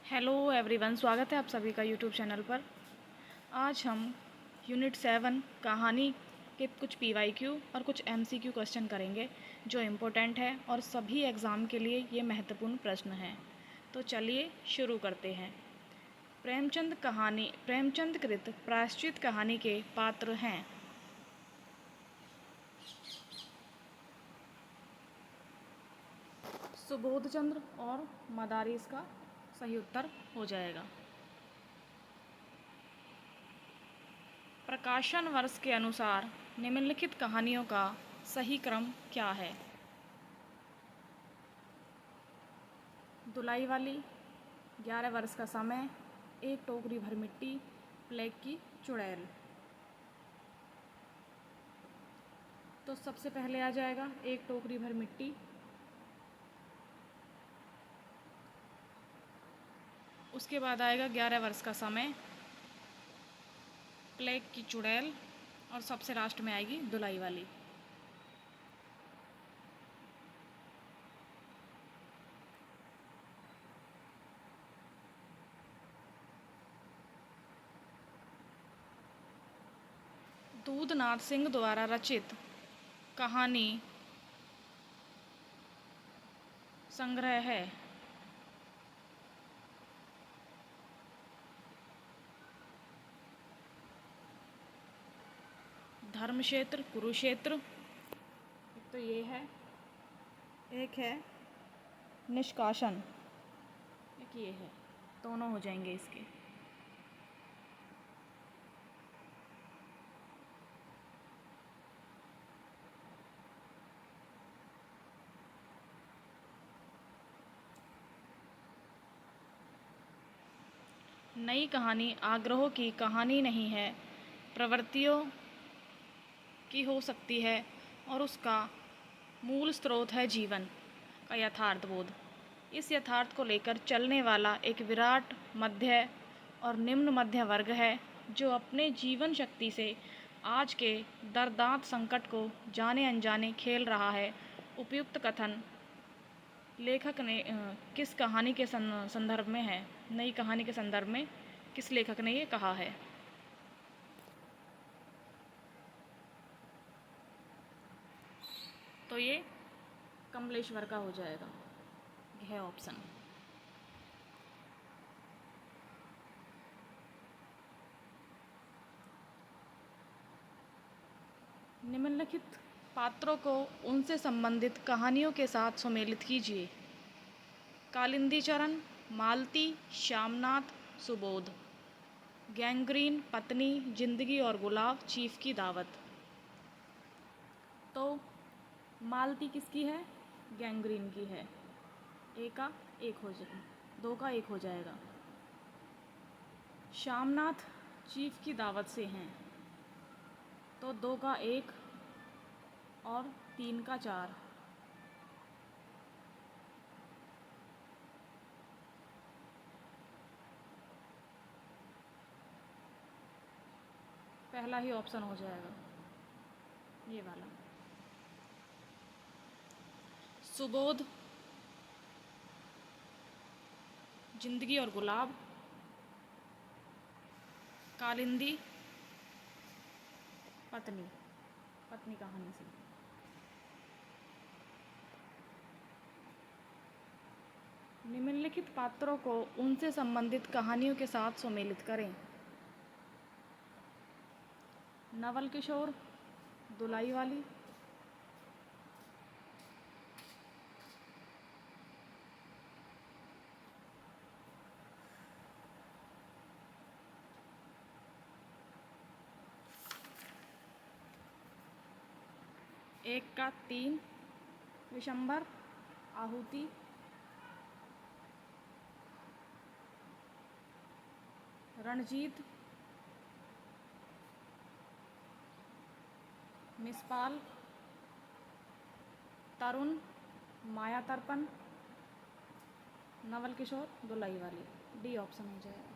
Hello everyone, स्वागत है आप सभी का यूट्यूब चैनल पर। आज हम यूनिट 7 कहानी के कुछ पीवाईक्यू और कुछ एमसीक्यू क्वेश्चन करेंगे जो इम्पोर्टेंट है और सभी एग्ज़ाम के लिए ये महत्वपूर्ण प्रश्न हैं। तो चलिए शुरू करते हैं। प्रेमचंद कृत प्रायश्चित कहानी के पात्र हैं। सुबोध चंद्र और मदारी इसका सही उत्तर हो जाएगा। प्रकाशन वर्ष के अनुसार निम्नलिखित कहानियों का सही क्रम क्या है? धुलाई वाली, 11 वर्ष का समय, एक टोकरी भर मिट्टी, प्लेग की चुड़ैल। तो सबसे पहले आ जाएगा एक टोकरी भर मिट्टी। उसके बाद आएगा 11 वर्ष का समय, प्लेग की चुड़ैल और सबसे लास्ट में आएगी धुलाई वाली। दूधनाथ सिंह द्वारा रचित कहानी संग्रह है। धर्मक्षेत्र, कुरुक्षेत्र, एक तो ये है, एक है निष्कासन, एक ये है। दोनों हो जाएंगे इसके। नई कहानी आग्रहों की कहानी नहीं है, प्रवृत्तियों की हो सकती है और उसका मूल स्रोत है जीवन का यथार्थ बोध। इस यथार्थ को लेकर चलने वाला एक विराट मध्य और निम्न मध्य वर्ग है जो अपने जीवन शक्ति से आज के दर्दांत संकट को जाने अनजाने खेल रहा है। उपयुक्त कथन लेखक ने किस कहानी के संदर्भ में है? नई कहानी के संदर्भ में किस लेखक ने ये कहा है? तो ये कमलेश्वर का हो जाएगा, यह ऑप्शन। निम्नलिखित पात्रों को उनसे संबंधित कहानियों के साथ सुमेलित कीजिए। कालिंदी चरण, मालती, श्यामनाथ, सुबोध। गैंग्रीन, पत्नी, जिंदगी और गुलाब, चीफ की दावत। तो मालती किसकी है? गैंग्रीन की है। ए का एक हो जाएगा, 2 का 1 हो जाएगा। श्यामनाथ चीफ की दावत से हैं, तो 2 का 1 और 3 का 4। पहला ही ऑप्शन हो जाएगा, ये वाला। सुबोध, जिंदगी और गुलाब, कालिंदी, पत्नी, पत्नी कहानी से। निम्नलिखित पात्रों को उनसे संबंधित कहानियों के साथ सुमेलित करें। नवल किशोर, धुलाई वाली, एक का 3, विशंबर, आहुति, रणजीत, मिसपाल, तरुण, माया तर्पण, नवल किशोर, धुलाई वाली। डी ऑप्शन हो जाएगा।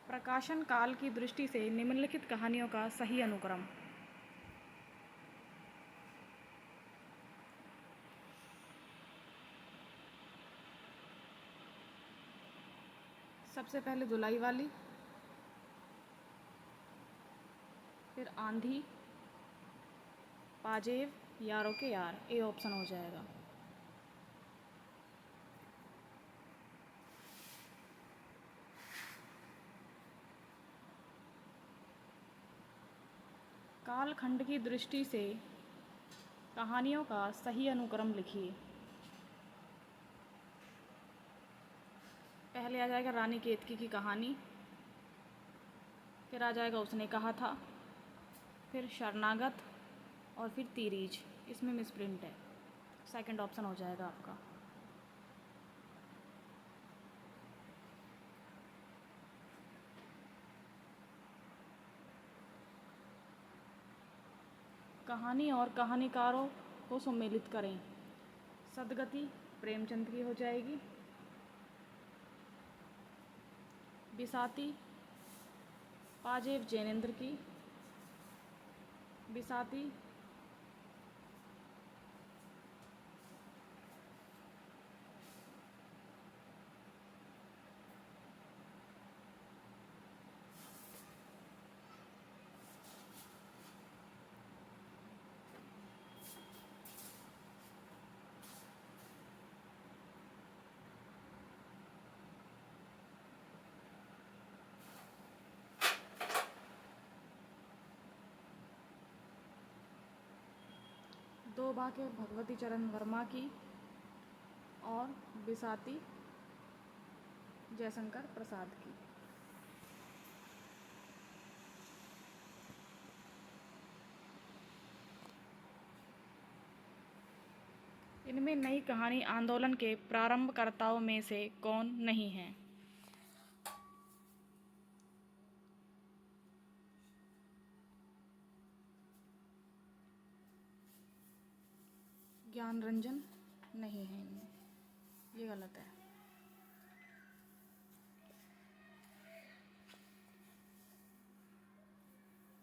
प्रकाशन काल की दृष्टि से निम्नलिखित कहानियों का सही अनुक्रम। सबसे पहले धुलाई वाली, फिर आंधी, पाजेब, यारों के यार, ए ऑप्शन हो जाएगा। कालखंड की दृष्टि से कहानियों का सही अनुक्रम लिखिए। पहले आ जाएगा रानी केतकी की कहानी, फिर आ जाएगा उसने कहा था, फिर शरणागत और फिर तीरीज। इसमें मिसप्रिंट है, सेकंड ऑप्शन हो जाएगा आपका। कहानी और कहानीकारों को सम्मिलित करें। सदगति प्रेमचंद की हो जाएगी, बिसाती पाजेब जैनेन्द्र की, बिसाती दो बाके भगवती चरण वर्मा की और बिसाती जयशंकर प्रसाद की। इनमें नई कहानी आंदोलन के प्रारंभकर्ताओं में से कौन नहीं है? ज्ञान रंजन नहीं है इनमें, ये गलत है।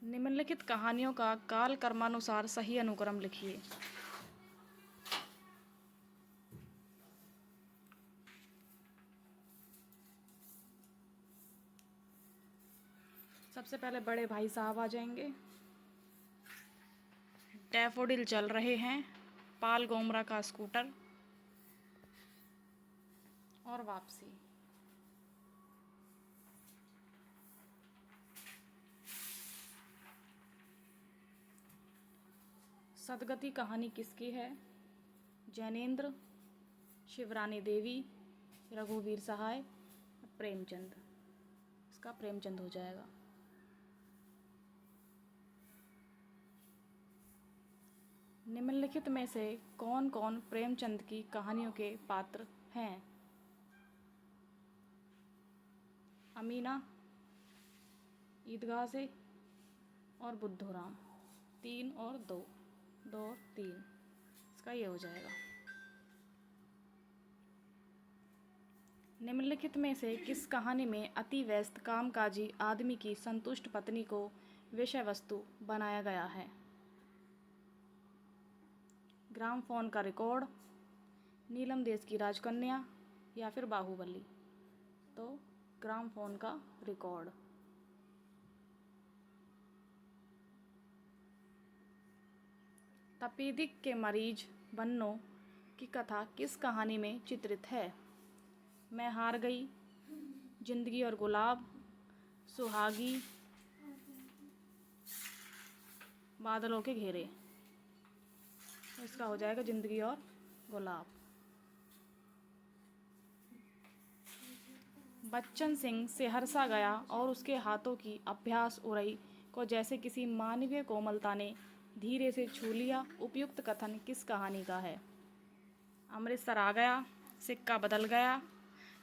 निम्नलिखित कहानियों का काल कर्मानुसार सही अनुक्रम लिखिए। सबसे पहले बड़े भाई साहब आ जाएंगे, डैफोडिल चल रहे हैं, पाल गोमरा का स्कूटर और वापसी। सदगति कहानी किसकी है? जैनेन्द्र, शिवरानी देवी, रघुवीर सहाय, प्रेमचंद। इसका प्रेमचंद हो जाएगा। निम्नलिखित में से कौन कौन प्रेमचंद की कहानियों के पात्र हैं? अमीना, ईदगाह से और बुद्धूराम। 3 और 2, 2 और 3, इसका ये हो जाएगा। निम्नलिखित में से किस कहानी में अति व्यस्त कामकाजी आदमी की संतुष्ट पत्नी को विषय वस्तु बनाया गया है? ग्रामफोन का रिकॉर्ड, नीलम देश की राजकन्या या फिर बाहुबली। तो ग्रामफोन का रिकॉर्ड। तपेदिक के मरीज बन्नो की कथा किस कहानी में चित्रित है? मैं हार गई, जिंदगी और गुलाब, सुहागी, बादलों के घेरे। इसका हो जाएगा जिंदगी और गुलाब। बच्चन सिंह सहरसा गया और उसके हाथों की अभ्यास उरई को जैसे किसी मानवीय कोमलता ने धीरे से छू लिया। उपयुक्त कथन किस कहानी का है? अमृतसर आ गया, सिक्का बदल गया,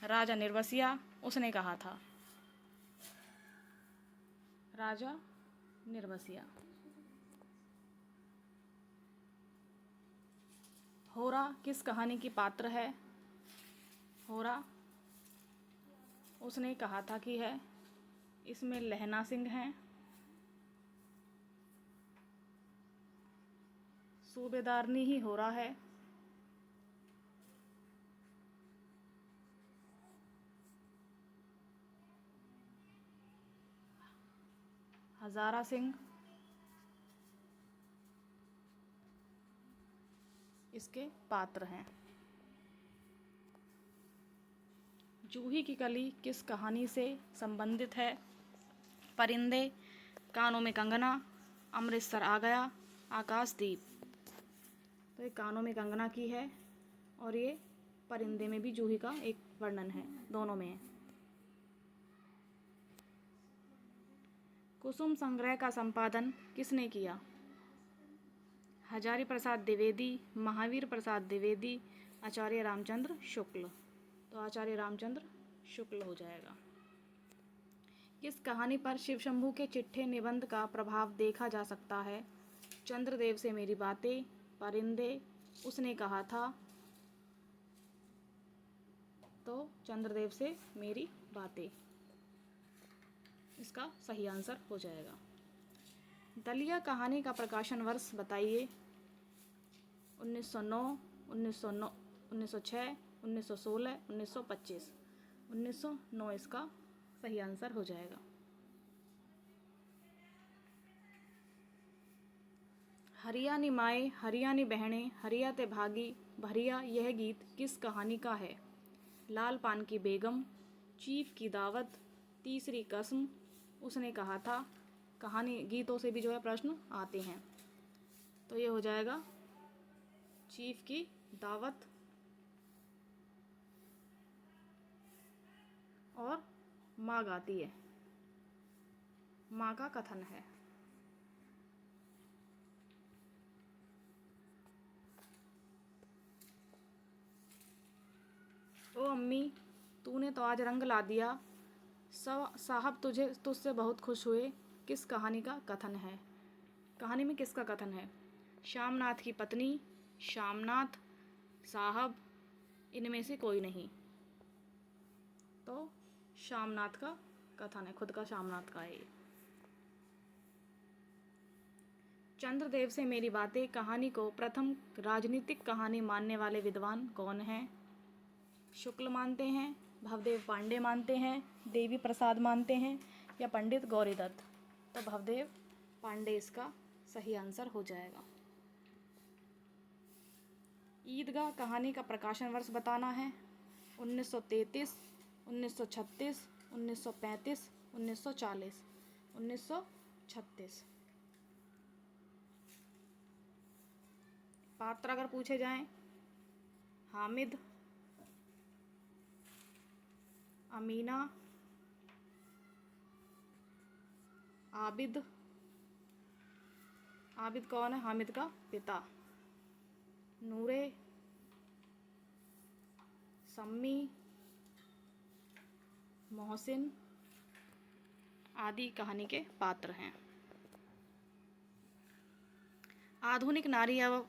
राजा निर्वसिया, उसने कहा था। राजा निर्वसिया। होरा किस कहानी की पात्र है? होरा उसने कहा था कि है। इसमें लहना सिंह हैं, सूबेदारनी ही होरा है, हजारा सिंह इसके पात्र हैं। जूही की कली किस कहानी से संबंधित है? परिंदे, कानों में कंगना, अमृतसर आ गया, आकाशदीप। तो ये कानों में कंगना की है और ये परिंदे में भी जूही का एक वर्णन है, दोनों में है। कुसुम संग्रह का संपादन किसने किया? हजारी प्रसाद द्विवेदी, महावीर प्रसाद द्विवेदी, आचार्य रामचंद्र शुक्ल। तो आचार्य रामचंद्र शुक्ल हो जाएगा। किस कहानी पर शिव शंभू के चिट्ठे निबंध का प्रभाव देखा जा सकता है? चंद्रदेव से मेरी बातें, परिंदे, उसने कहा था। तो चंद्रदेव से मेरी बातें इसका सही आंसर हो जाएगा। दलिया कहानी का प्रकाशन वर्ष बताइए। 1909, 1906, 1916, 1925। 1909 इसका सही आंसर हो जाएगा। हरियाणी माए, हरियाणी बहनें, हरिया ते भागी भरिया, यह गीत किस कहानी का है? लाल पान की बेगम, चीफ की दावत, तीसरी कसम, उसने कहा था। कहानी गीतों से भी जो है प्रश्न आते हैं। तो ये हो जाएगा चीफ की दावत और माँ गाती है, माँ का कथन है। ओ अम्मी, तूने तो आज रंग ला दिया, साहब तुझसे बहुत खुश हुए, किस कहानी का कथन है? कहानी में किसका कथन है? श्यामनाथ की पत्नी, श्यामनाथ, साहब, इनमें से कोई नहीं। तो श्यामनाथ का कथन है, खुद का श्यामनाथ का है ये। चंद्रदेव से मेरी बातें कहानी को प्रथम राजनीतिक कहानी मानने वाले विद्वान कौन हैं? शुक्ल मानते हैं, भवदेव पांडे मानते हैं, देवी प्रसाद मानते हैं या पंडित गौरीदत्त। तो भवदेव पांडे इसका सही आंसर हो जाएगा। ईदगाह कहानी का प्रकाशन वर्ष बताना है। 1933, 1936, 1935, 1940। 1936। पात्र अगर पूछे जाएं, हामिद, अमीना, आबिद। आबिद कौन है? हामिद का पिता। नूरे, सम्मी, मोहसिन आदि कहानी के पात्र हैं। आधुनिक नारी अब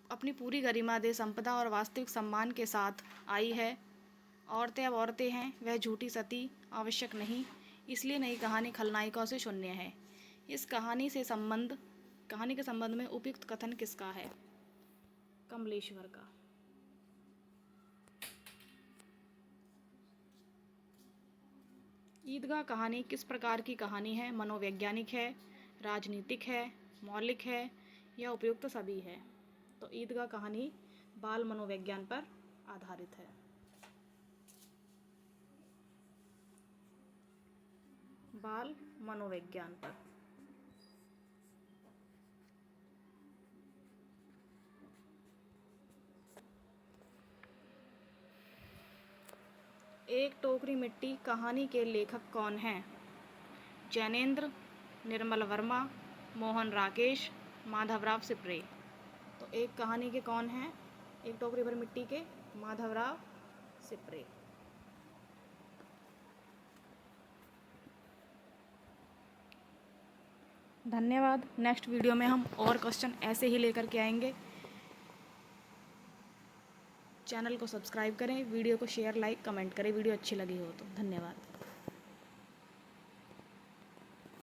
अपनी पूरी गरिमा दे संपदा और वास्तविक सम्मान के साथ आई है। औरतें अब औरतें हैं, वह झूठी सती आवश्यक नहीं, इसलिए नई कहानी खलनायिकाओं से शून्य है। इस कहानी के संबंध में उपयुक्त कथन किसका है? कमलेश्वर का। ईदगाह कहानी किस प्रकार की कहानी है? मनोवैज्ञानिक है, राजनीतिक है, मौलिक है या उपयुक्त सभी है? तो ईदगाह कहानी बाल मनोविज्ञान पर आधारित है। बाल मनोविज्ञान पर। एक टोकरी मिट्टी कहानी के लेखक कौन हैं? जैनेन्द्र, निर्मल वर्मा, मोहन राकेश, माधवराव सिप्रे। तो एक कहानी के कौन हैं? एक टोकरी भर मिट्टी के माधवराव सिप्रे। धन्यवाद। नेक्स्ट वीडियो में हम और क्वेश्चन ऐसे ही लेकर के आएंगे। चैनल को सब्सक्राइब करें, वीडियो को शेयर, लाइक, कमेंट करें वीडियो अच्छी लगी हो तो। धन्यवाद।